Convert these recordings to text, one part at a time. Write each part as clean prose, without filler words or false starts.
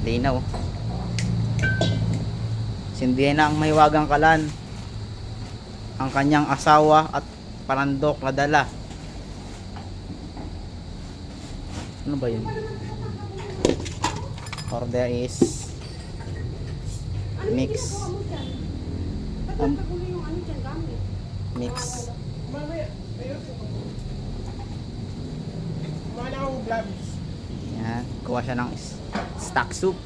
Linaw. Sindihan na ang mahiwagang kalan ang kanyang asawa at panandok na dala. Ano ba yun? Order is mix. Mix. Yan, kuha siya ng stock soup.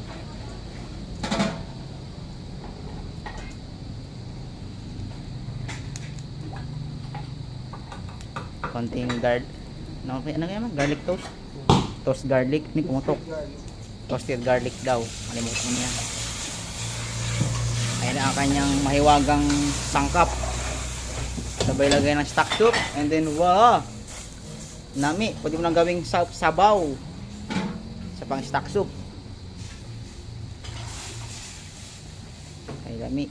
Konting ano kaya garlic toast. Toast garlic ni pumutok. Toasted garlic daw. Malimutan niya. Ayan ang kanyang mahiwagang sangkap. Sabay lagay ng stock soup. And then wow! Nami, pwede mo nang gawing sabaw sa pang stock soup. Ay lami.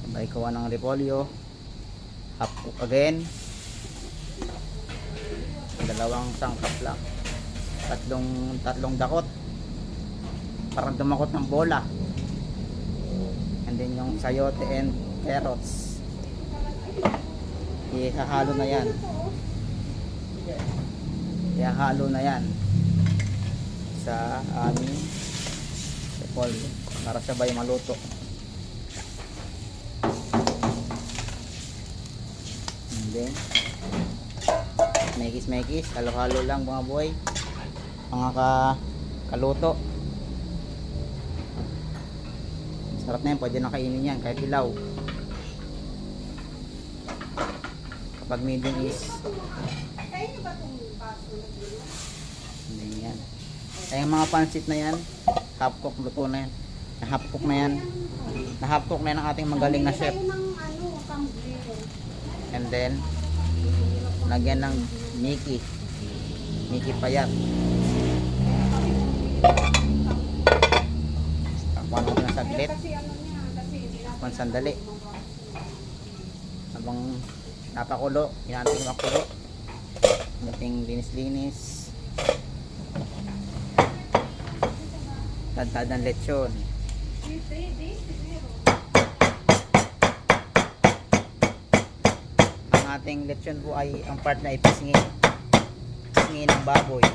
Sabay kuha ng repolyo. Half cook again. Dalawang sangkap lang. Tatlong dakot. Parang dumakot ng bola. And then yung sayote and carrots. Ihahalo na yan. Ihahalo na yan sa aming repolyo para sabay maluto. And then mekis, halo-halo lang mga boy. Mga kaluto. Sarap na yan, pwede na kainin yan kahit ilaw. Kapag medium is yan. Ay yung mga pansit na yan, half cook, luto na yan. Half cook na yan. Na half cook na yan ang ating magaling na chef. And then lagyan ng Mickey payat. Takpan mo na saglit. Takpan sandali. Habang napakulo, inaanting makulo. Dating linis-linis. Tadtad ng lechon. Ang ating lechon po ay ang part na ipisngi ng baboy.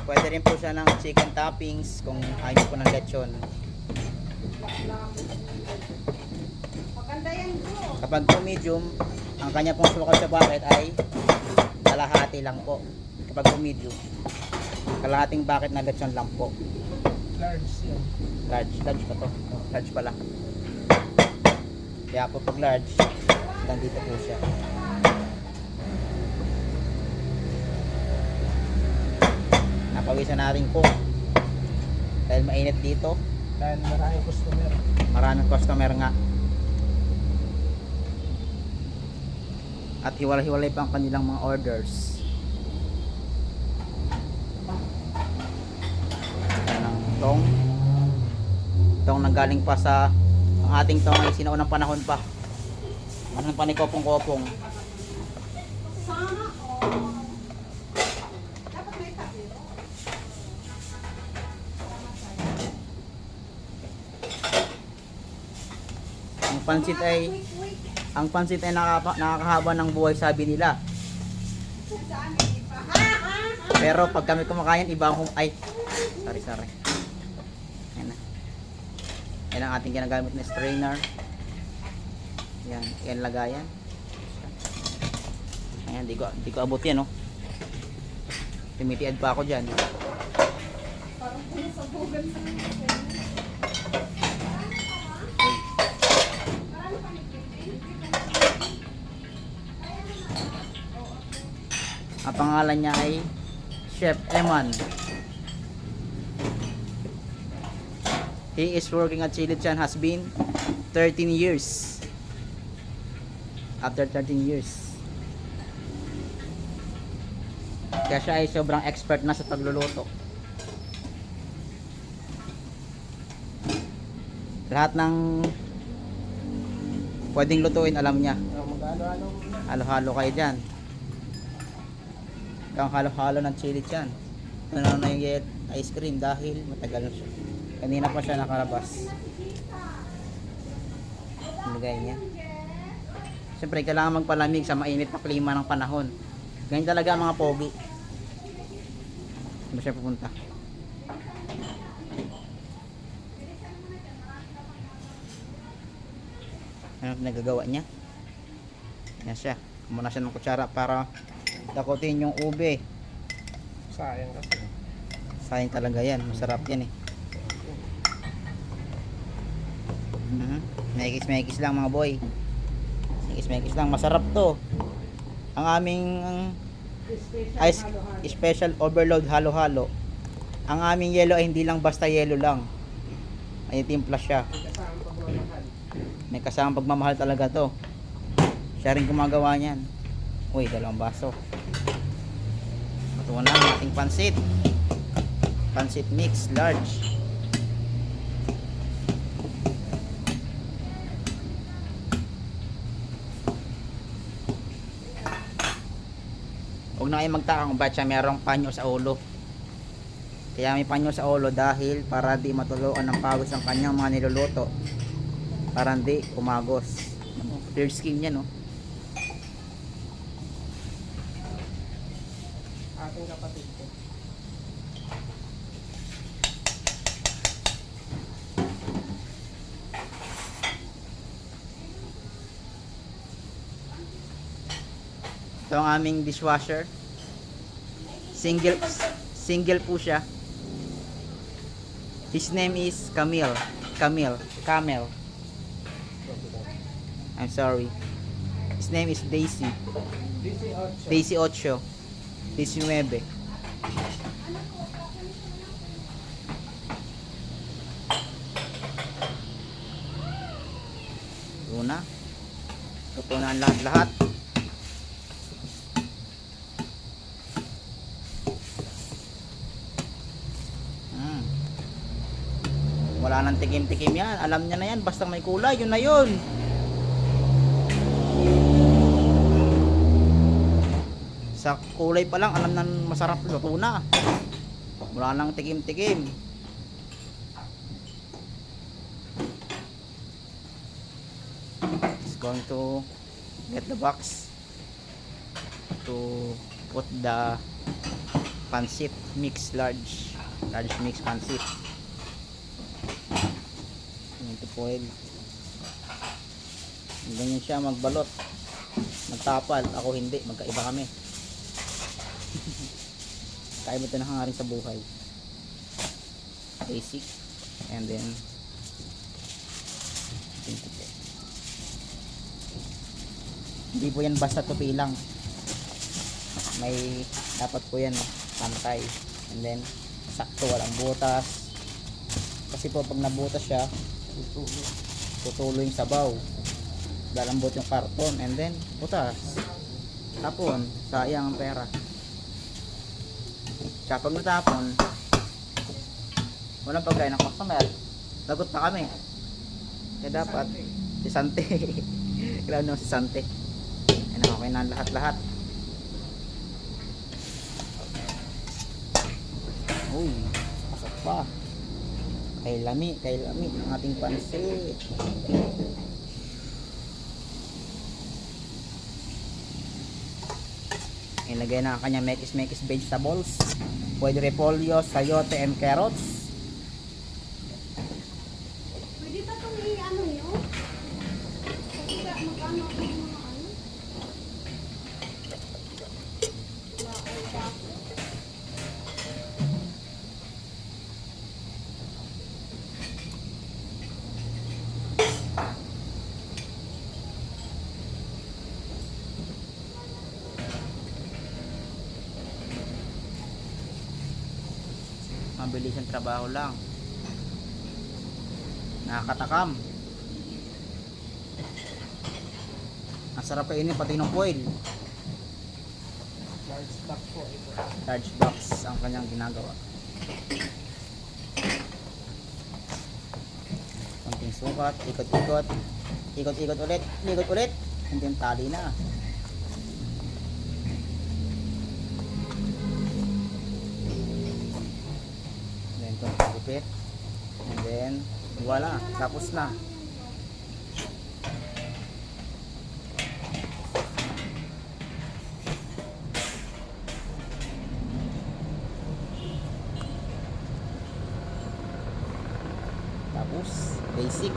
Pwede rin po siya ng chicken toppings kung ayaw po ng lechon. Kapag po medium, ang kanya pong sukat sa bucket ay kalahati lang po. Kapag po medium, kalahating bucket na lechon lang po. Large pa to. Large pala. Kaya po pag large, nandito po siya. Napawisan natin po dahil mainit dito, dahil maraming customer nga, at hiwalay-hiwalay pa ang kanilang mga orders. Yan ang tong nanggaling pa sa ang ating tong ay sinaunang panahon pa. Anong panikopong-kopong. Ang pansit ay nakakahaba ng buhay, sabi nila. Pero pag kami kumakain, iba ang ay sorry. Ayan na. Yan ang ating ginagamit na strainer. Yan lagayan. Ayan, di ko abot yan, oh. Tumitiad pa ako dyan. Parang pinasabugan sa Ang pangalan niya ay Chef Eman. He is working at Chili Chan has been 13 years. After 13 years. Kaya siya ay sobrang expert na sa pagluluto. Lahat ng Pwedeng lutuin, alam niya. Magkano-ano? Halo-halo kayo dyan. Ang halo-halo ng chili dyan. Ano na yung ice cream dahil matagal na siya. Kanina pa siya nakalabas. Nilagay niya. Siyempre, kailangan magpalamig sa mainit na klima ng panahon. Ganyan talaga ang mga pogi. Saan ba siya pupunta? Ano nagagawa niya? Yan siya. Muna siya ng kutsara para dakutin yung ube. Sayang kasi. Sayang talaga yan. Masarap yan eh. Mekis-mekis lang mga boy. Mekis-mekis lang. Masarap to. Ang aming ice special overload halo-halo. Ang aming yelo ay hindi lang basta yelo lang. May timpla siya. May kasamang pagmamahal talaga to. Siya rin gumagawa niyan. Uy, 2 baso. Ito na ang ating pansit. Pansit mix large. Huwag na kayo magtaka kung ba't siya merong panyo sa ulo. Kaya may panyo sa ulo dahil para di matuluan ng pagos ang kanyang mga niluluto. Para hindi umagos. Clear skin yan, no? Ating kapatid ko. Ito ang aming dishwasher. Single po siya. His name is Camille. Camel. I'm sorry. His name is Daisy. Daisy 8. Daisy 9. Una. Ito na ang lahat-lahat. Wala nang tikim-tikim yan. Alam niya na yan. Basta may kulay, yun na yun. Sa kulay pa lang, alam na masarap luto na. Wala nang tikim-tikim. Just going to get the box to put the pancit mix large mix pancit into foil. Ganyan siya magbalot, magtapal. Ako hindi, magkaiba kami. Kaiba ito na hangarin sa buhay. Basic and then hindi po yan basta tupi lang, may dapat po yan pantay and then sakto, walang butas kasi po pag nabutas siya tutulo yung sabaw, lalambot yung karton and then butas, tapon, sayang ang pera. Kaya pag natapon walang pagkain ng customer, lagot pa kami. Kaya dapat si Sante kailangan naman si Sante. Ayan, okay na lahat-lahat. Uy, pasok pa. Kay lami ang ating pansit. Ilagay na ang kanyang mekis vegetables. Pwede repolyo, sayote, and carrots. Pwede ba itong i-ano yun? Kasi magkano ako yung mga ano? Mabilis ang trabaho lang. Nakakatakam. Ang sarap kainin pati ng foil. Large stock po ito. Large box ang kanyang ginagawa. Konting sukat, ikot-ikot. Ikot-ikot ulit. Ikot ulit. And then tali na. Then itong pagupit. And then wala. Tapos na. Tapos basic.